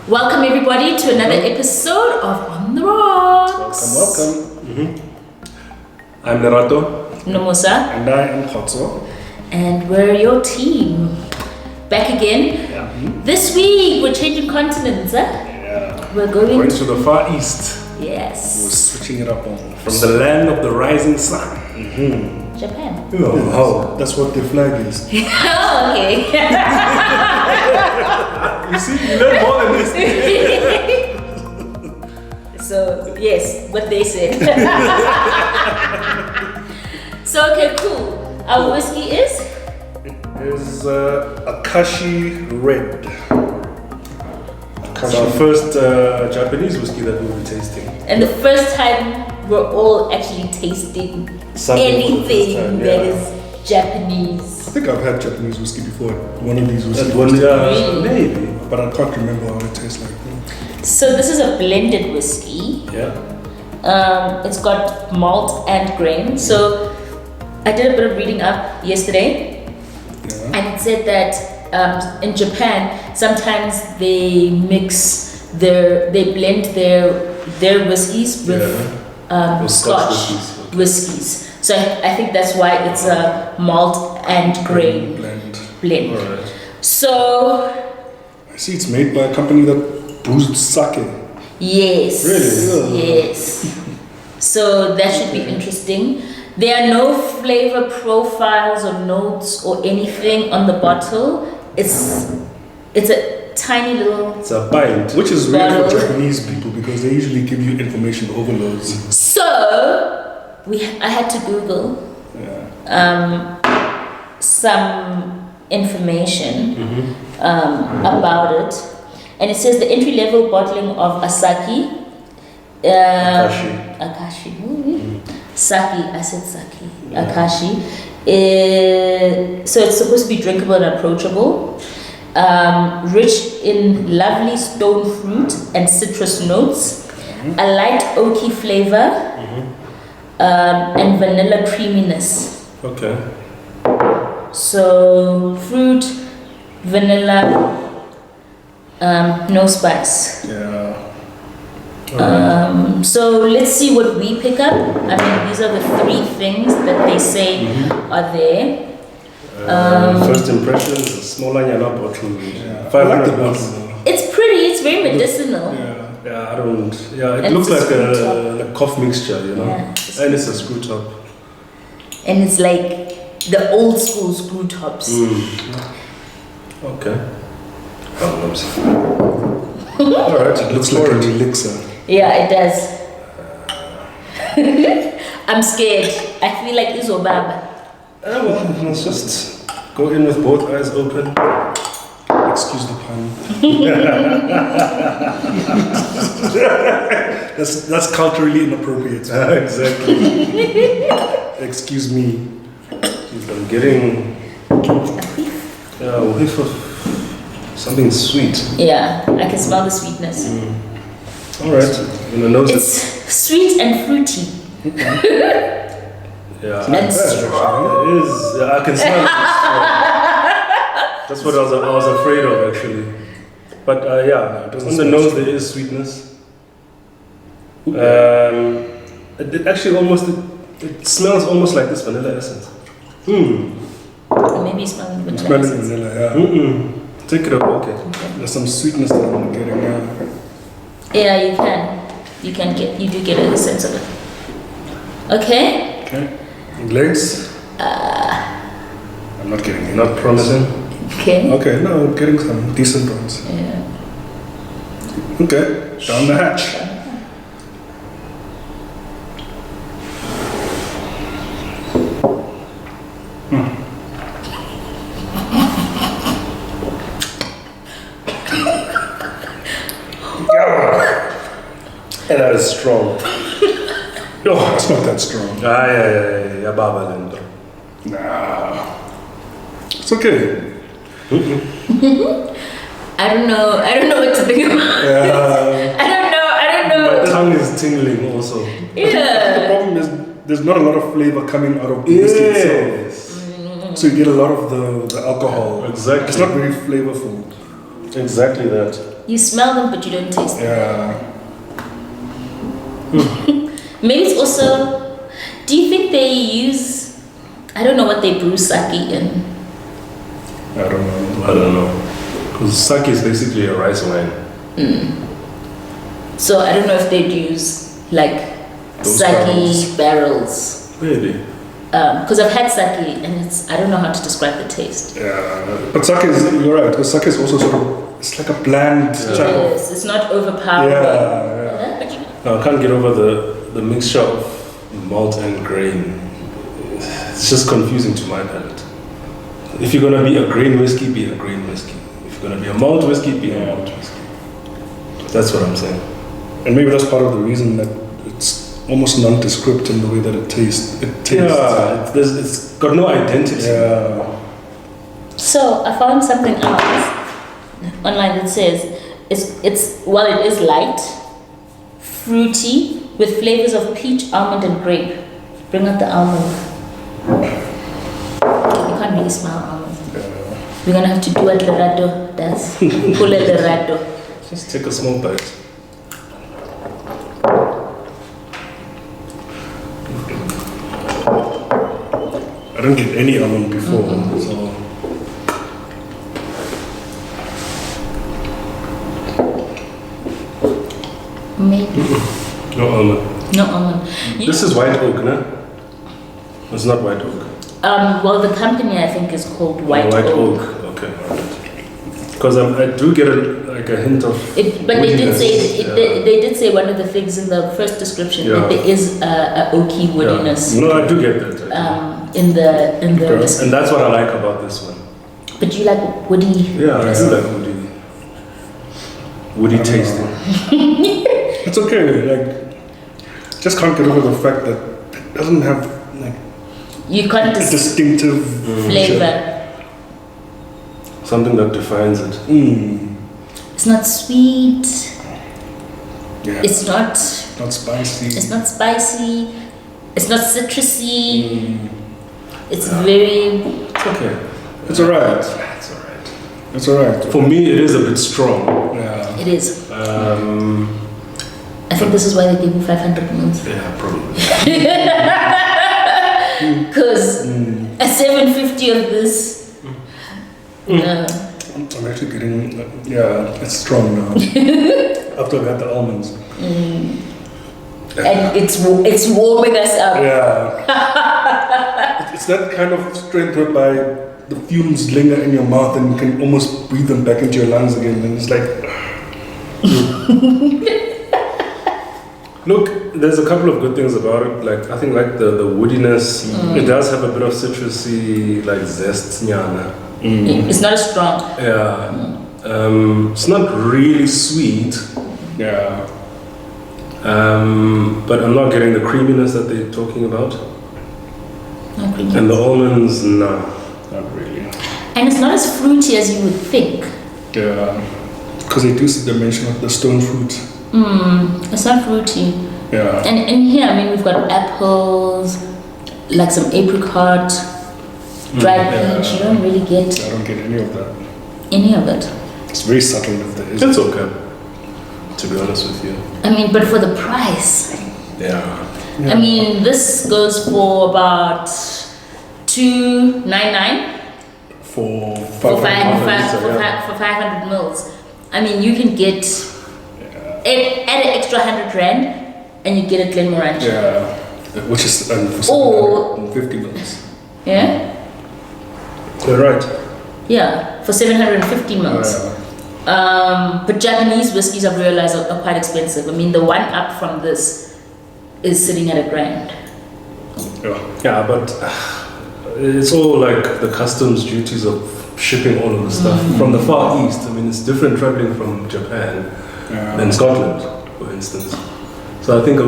Welcome everybody to another episode of On the Rocks. Welcome. I'm Lerato. Nomosa. And I am Khotso. And we're your team. Back again. Yeah. This week we're changing continents. Yeah. We're going to the Far East. Yes. We're switching it up from the land of the rising sun. Japan. Oh, that's what the flag is. Oh, okay. You see, you learn more than this. So, yes, what they said. So, okay, cool. Our whiskey is? It is Akashi Red. It's our first Japanese whiskey that we'll be tasting. And the first time we're all actually tasting anything that is Japanese. I think I've had Japanese whiskey before. One of these whiskeys. Really? Maybe. But I can't remember how it tastes like. So this is a blended whiskey. Yeah. It's got malt and grain. So I did a bit of reading up yesterday, and it said that in Japan sometimes they blend their whiskeys with Scotch whiskies. So I think that's why it's a malt and grain blend. Alright. So I see it's made by a company that brews sake. yes. Really? Yes. So that should be interesting. There are no flavor profiles or notes or anything on the bottle. It's a tiny little. It's a pint, which is rare bottle. for Japanese people because they usually give you information overloads. So I had to Google some information about it, and it says the entry-level bottling of Akashi. Sake, I said sake. Yeah. Akashi. So it's supposed to be drinkable and approachable. Rich in lovely stone fruit and citrus notes, a light oaky flavor, and vanilla creaminess. Okay. So fruit, vanilla, no spice. Yeah. So let's see what we pick up. I mean, these are the three things that they say are there. First impressions, a small Anyana bottle. Yeah. 500 I like the bucks. bottle. It's pretty. It's very medicinal. Yeah, I don't. Yeah, it And looks it's like a a screw like cough mixture, you know. Yeah, And it's a screw top. And it's like the old school screw tops. Okay. Alright, It looks like an elixir. Yeah, it does. I'm scared. I feel like Izobaba. Well, let's just go in with both eyes open. Excuse the pun. that's culturally inappropriate. Exactly. Excuse me. I'm getting a whiff of something sweet. Yeah, I can smell the sweetness. Alright, in the nose It's sweet and fruity. yeah, And strong. it is. Yeah, I can smell it. That's what I was afraid of actually. But yeah, on the nose there is sweetness. It actually it smells almost like this vanilla essence. Maybe smelling vanilla. Smelling essence. vanilla, yeah. Take it up, okay. There's some sweetness that I'm getting now. Yeah, you can. You do get a sense of it. Okay. Okay. Legs? I'm not getting it. Not promising. Okay. Okay, no, I'm getting some decent ones. Yeah. Okay, down the hatch. And that is strong. Oh, it's not that strong. Yeah, Baba Lendo. Nah. It's okay. I don't know what to think about. Yeah. I don't know. My tongue is tingling also. The Yeah. problem is there's not a lot of flavor coming out of the whiskey itself. So you get a lot of the alcohol. Exactly. It's not very flavorful. Exactly that. You smell them, but you don't taste them. Yeah. Maybe it's also. Do you think they use? I don't know what they brew sake in. I don't I don't know. Because sake is basically a rice wine. So I don't know if they'd use like Those sake barrels. Maybe. Because I've had sake and I don't know how to describe the taste. Yeah. But sake is, you're right, because sake is also sort of, it's like a bland type of. Yes, it's not overpowering. Yeah. But you, No, I can't get over the mixture of malt and grain. It's just confusing to my palate. If you're gonna be a grain whiskey, be a grain whiskey. If you're gonna be a malt whiskey, be a malt whiskey. That's what I'm saying. And maybe that's part of the reason that it's almost nondescript in the way that it tastes. Yeah, it's got no identity. Yeah. so I found something else online that says it's while it is light, fruity with flavors of peach, almond, and grape. Bring out the almond. You can't really smell almond. We're gonna have to do a lerato. That's pull a lerato. Just take a small bite. I don't get any almond before, so. Maybe No almond. no almond. This is white oak, no? It's not white oak. Well, the company I think is called White White Oak. Okay, alright. Because I do get a hint of. But they did woodiness, say yeah. they did say one of the things in the first description Yeah. that there is a oaky woodiness No, I do get that. in the Okay. whiskey. And that's what I like about this one. But you like woody? Yeah, I do like woody tasting. It's okay, like, just can't get over the fact that it doesn't have, like, You can't a distinctive flavor. Something that defines it. It's not sweet. Yeah. It's not. Not spicy. It's not spicy. It's not citrusy. It's very. It's okay. It's alright. It's alright. It's alright. For me, it is a bit strong. Yeah. It is. I think this is why they give you 500 mils. Yeah, probably. Because a 750 of this. No. I'm actually getting, yeah, it's strong now. After I had the almonds. And it's warming us up. Yeah. It's that kind of strength whereby the fumes linger in your mouth and you can almost breathe them back into your lungs again. And it's like. Look, there's a couple of good things about it. Like I think, like the woodiness, it does have a bit of citrusy, like zest, nyana. It's not as strong. Yeah. It's not really sweet. Yeah. But I'm not getting the creaminess that they're talking about. No cream. And the almonds, nah. Not really. And it's not as fruity as you would think. Yeah. Because they do see the mention of the stone fruit. It's not fruity. Yeah. And in here, I mean, we've got apples, like some apricot, dried peach. You don't really get I don't get any of that. any of it. It's very subtle if there is. It's okay, to be honest with you. I mean, but for the price, Yeah. I mean, this goes for about $299 For for 500 for 500 mils. I mean, you can get add an extra 100 rand, and you get a Glenmorangie. Yeah. Which is for Or- 750 mils. Yeah, You're right. yeah, for 750 mils. But Japanese whiskies, I've realized, are quite expensive. I mean, the one up from this is sitting at $1,000. Yeah. Yeah, but it's all like the customs duties of shipping all of the stuff from the Far East. I mean, it's different traveling from Japan than Scotland, for instance. So I think a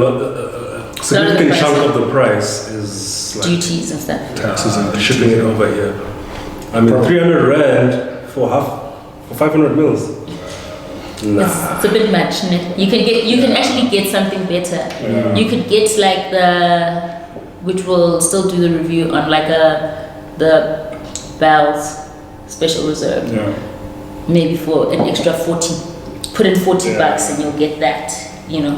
significant chunk of the price is like Duties and stuff. Taxes and shipping it over here. I mean, 300 rand for 500 mils. Nah. It's a bit much. You can actually get something better. You could get like which we'll still do the review on, like the Bell's Special Reserve. Yeah. Maybe for an extra 40 put in 40 Yeah. bucks and you'll get that, you know.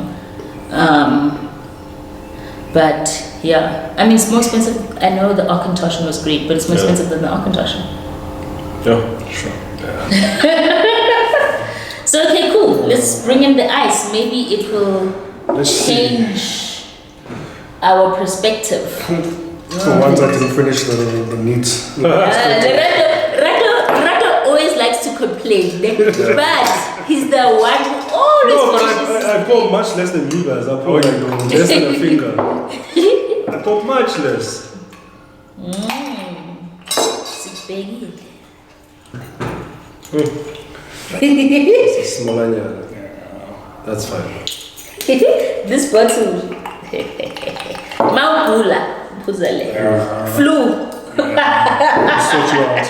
But yeah, I mean, it's more expensive. I know the Akashon was great, but it's more expensive than the Akashon. Yeah. Sure. So okay, cool. Let's bring in the ice. Maybe it will change our perspective. For once, I didn't finish the meat. Rato always likes to complain, but he's the one who always No, but finishes. I pour much less than you guys. I pour like less than a finger. I pour much less. It's big. It's a small onion. That's fine. This bottle. Maupula. Puzale. Flu. Sort you out.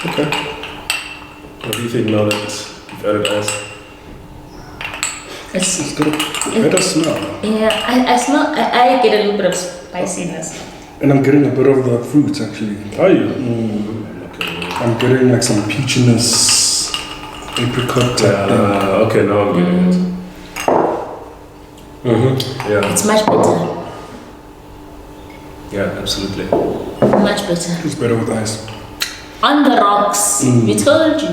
Okay. What do you think now that you've added ice? It's got a better smell. Yeah, I smell. I get a little bit of spiciness. And I'm getting a bit of the fruit actually. Are you? Okay. I'm getting like some peachiness, apricot type thing. Okay, now I'm getting it. Yeah. It's much better. Yeah, absolutely. Much better. It's better with ice. On the rocks. We told you.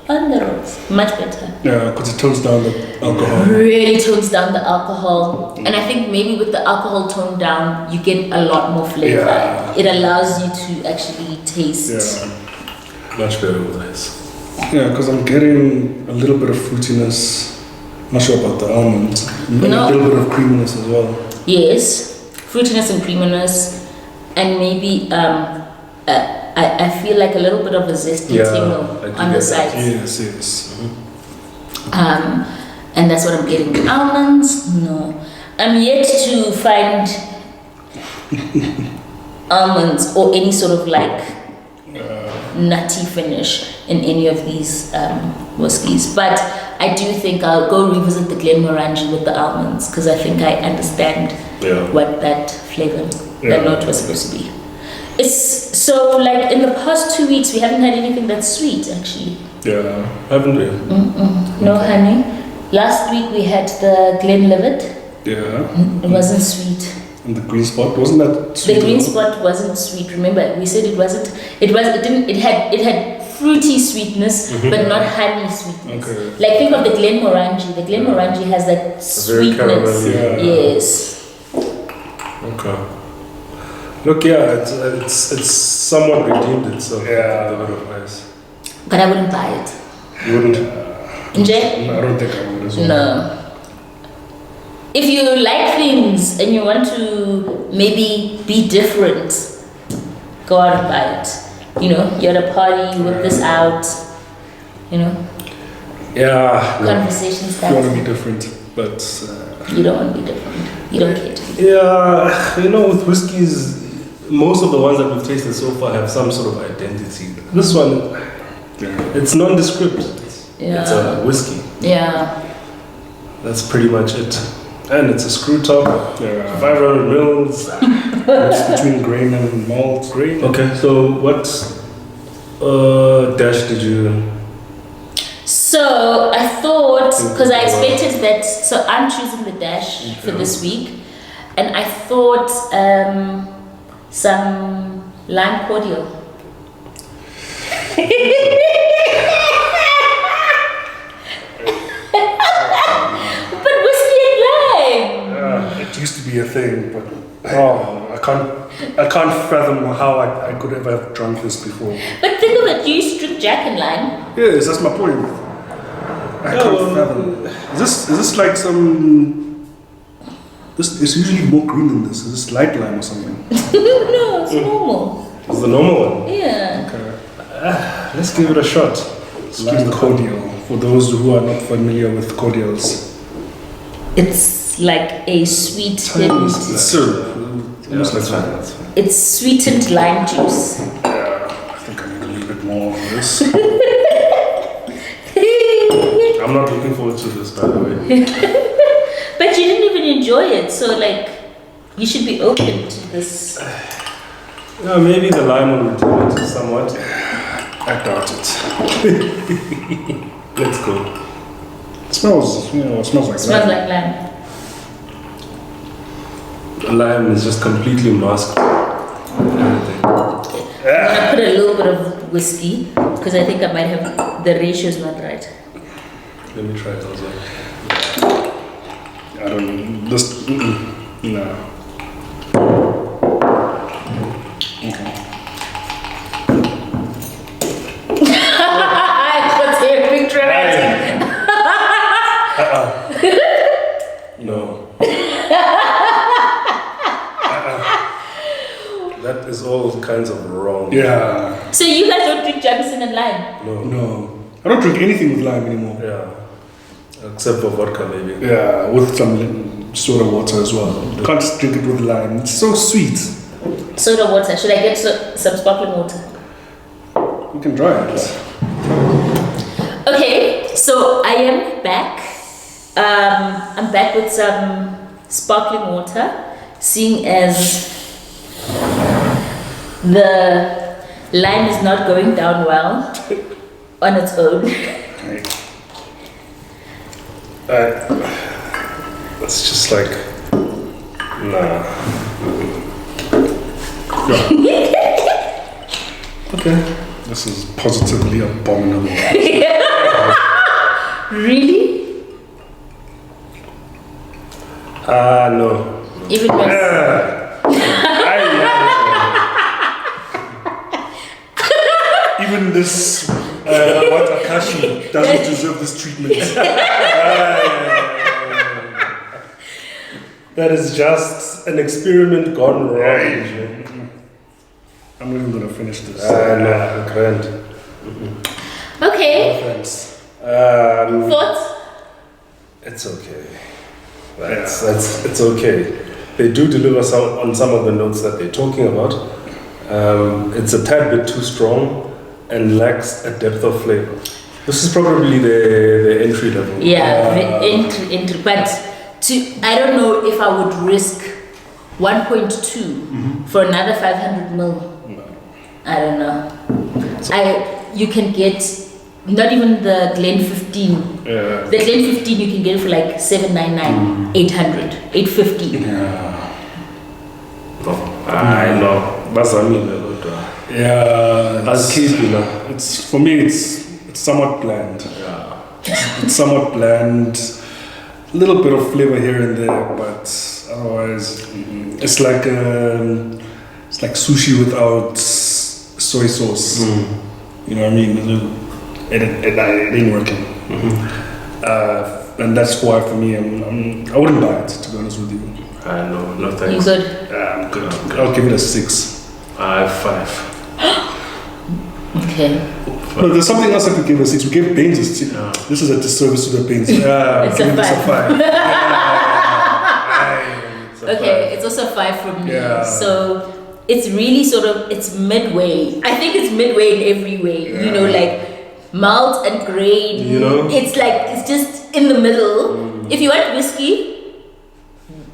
On the rocks. Much better. Yeah, because it tones down the alcohol. Really tones down the alcohol. And I think maybe with the alcohol toned down, you get a lot more flavor. Yeah. It allows you to actually taste. Yeah. Much better with ice. Yeah, because I'm getting a little bit of fruitiness. Not sure about the almonds. But No. a little bit of creaminess as well. Yes, fruitiness and creaminess, and maybe I feel like a little bit of a zesty tingle I do on the get that. sides. Yes, yes. And that's what I'm getting. Almonds, no. I'm yet to find almonds or any sort of like nutty finish in any of these whiskies. But I do think I'll go revisit the Glenmorangie with the almonds because I think I understand what that flavor, that note was supposed to be. It's so like in the past 2 weeks we haven't had anything that's sweet actually. Yeah, haven't we? No honey. Last week we had the Glenlivet. Yeah. It wasn't sweet. And the green spot, wasn't that sweet? The green spot wasn't sweet. Remember, we said it wasn't. It didn't. It had fruity sweetness, but not honey sweetness. Okay. Like think of the Glenmorangie. The Glenmorangie has that Very sweetness. caramelly. Yeah. Yes. Okay. Look, yeah, it's somewhat redeemed itself. Yeah. With a bit of ice. But I wouldn't buy it. You wouldn't? Nje? No, I don't think I would as well. No. If you like things and you want to maybe be different, go out and buy it. You know, you're at a party, you whip this out. You know, Yeah. conversation If you want to starts. be different, but You don't want to be different. You don't care to be. Yeah, you know, with whiskeys, most of the ones that we've tasted so far have some sort of identity. This one, it's nondescript. It's a whiskey. Yeah. That's pretty much it. And it's a screw top. yeah, 500 mils. it's between grain and malt. Grain. Okay, so what dash did you? So I thought, because I expected that, so I'm choosing the dash for this week, and I thought some lime cordial. But whiskey and lime. It used to be a thing, but I can't fathom how I could ever have drunk this before. But think of it, you used to drink Jack and lime. Yes, that's my point. I can't fathom. Is this like some? This is usually more green than this. Is this light lime or something? No, it's normal. It's the normal one. Yeah. Okay. Let's give it a shot. Lime cordial. For those who are not familiar with cordials, It's like a sweetened, it's syrup. Yeah, that's fine. That's fine. it's sweetened lime juice. Yeah, I think I need a little bit more of this. I'm not looking forward to this, by the way. But you didn't even enjoy it, so like, you should be open to this. Yeah, maybe the lime will redeem it somewhat. I doubt it. Let's go. It smells, it smells like Smells lime. like lime. Lime is just completely masked. Everything. I'm gonna put a little bit of whiskey because I think I might have the ratio's not right. Let me try it also. I don't know. Just, no. Okay. What's your big dramatic? No. That is all kinds of wrong. Yeah. So you guys don't drink Jameson and lime? No. I don't drink anything with lime anymore. Yeah. Except for vodka, maybe. Yeah, with some soda water as well. Can't just drink it with lime. It's so sweet. Soda water. Should I get some sparkling water? You can try it. Okay, so I am back. I'm back with some sparkling water, seeing as the lime is not going down well on its own. It's just like, nah. Okay. This is positively abominable. Really? No. Even worse. Even this, what Akashi doesn't deserve this treatment. That is just an experiment gone wrong. I'm not even gonna finish this. No, grand. Okay. Thanks. Thoughts? It's okay. It's okay. They do deliver on some of the notes that they're talking about. It's a tad bit too strong and lacks a depth of flavor. This is probably the entry level. Yeah, entry. But I don't know if I would risk 1.2 for another 500 ml. No. I don't know. You can get not even the Glen 15. Yeah. The Glen 15 you can get it for like 799, 800, 850. Yeah. I know. That's what I mean. Yeah. That's key, It's for me. It's somewhat bland. Yeah. It's somewhat bland. A little bit of flavor here and there, but otherwise, it's like sushi without soy sauce. You know what I mean? It ain't working. And that's why for me, I wouldn't buy it, to be honest with you. No thanks. You good? Yeah, I'm good. I'll give it a 6. 5. Okay. No, there's something else I could give a 6. We gave Baines a 6. Yeah. This is a disservice to the Baines. Yeah, It's give a this a 5. Okay, it's also 5 from me. Yeah. So it's really it's midway. I think it's midway in every way. Yeah. You know, like malt and grain. You know? It's just in the middle. If you want whiskey,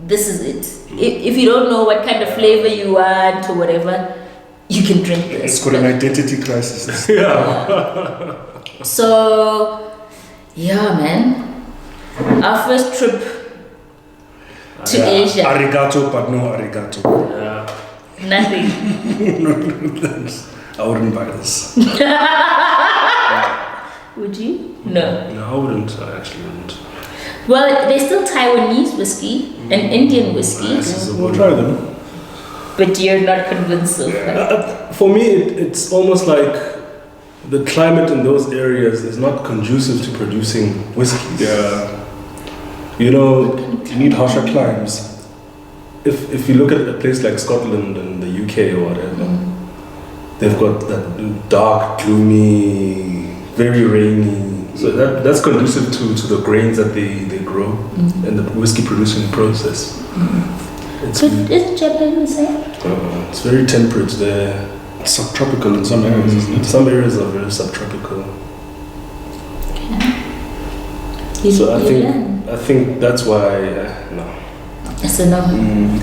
this is it. If you don't know what kind of flavor you want or whatever, you can drink this. It's got an identity crisis. Yeah. So, yeah, man. Our first trip to Asia. Arigato, but no arigato. Yeah. Nothing. I wouldn't buy this. Would you? No. No, I wouldn't. I actually wouldn't. Well, there's still Taiwanese whiskey and Indian whiskey, We'll try them. but you're not convinced so far. For me, it's almost like the climate in those areas is not conducive to producing whiskeys. Yeah. You know, You need harsher climes. if you look at a place like Scotland and the UK or whatever, they've got that dark, gloomy, very rainy. So that's conducive to the grains that they grow and the whiskey producing process. But isn't Japan the same? It's very temperate there. It's subtropical in some areas, isn't it? Some areas are very subtropical. So I think that's why no. So no. Mm.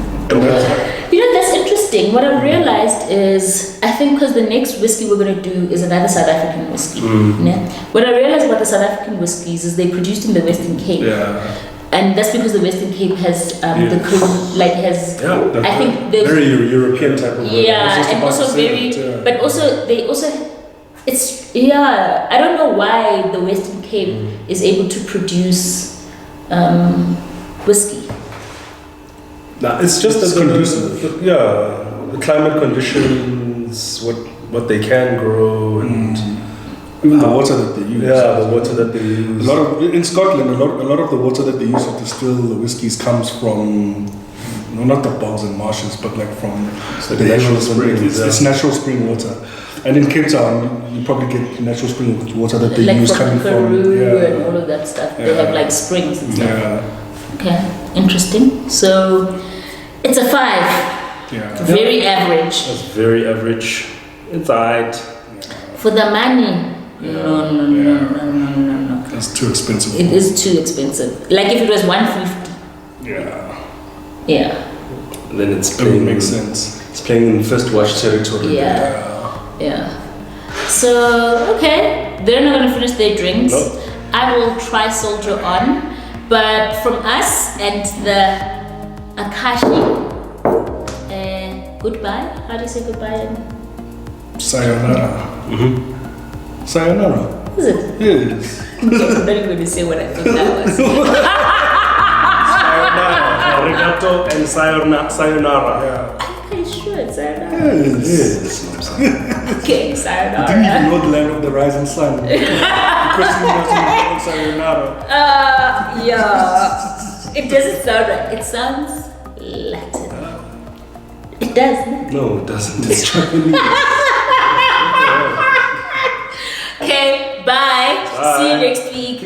You know, that's interesting. interesting. What I've realized is, I think because the next whiskey we're going to do is another South African whiskey. Yeah? What I realized about the South African whiskies is they're produced in the Western Cape. Yeah. And that's because the Western Cape has I think the very European type of. and also very, but also they also it's I don't know why the Western Cape is able to produce whiskey. Nah, it's just It's the conducive. the climate conditions, what they can grow, and even the water that they use. Yeah, the water that they use. In Scotland, a lot of the water that they use to distill the whiskies comes from, not the bogs and marshes, but like from the natural springs. It's natural spring water. And in Cape Town, you probably get natural spring water that they use coming from Peru and all of that stuff. They have like springs and stuff. Yeah. Okay, interesting. So it's a 5. Yeah. Very average. That's very average. It's alright. For the money. No. That's too expensive. It is too expensive. Like if it was 150. Yeah. Then it's That playing. would make sense. It's playing in first watch territory. Yeah. So okay, they're not gonna finish their drinks. Nope. I will try Soldier On, but from us and the Akashi, goodbye. How do you say goodbye? Sayonara. Sayonara. Is it? Yes. I'm not even going to say what I thought that was. Sayonara. Arigato and sayonara. Yeah. Are you sure it's sayonara? Yes. Okay, I sayonara. didn't even know the land of the rising sun. The question was sayonara. Yeah. It doesn't sound right. It sounds Latin. It does. No, it doesn't. It's Japanese. Okay, bye. See you next week.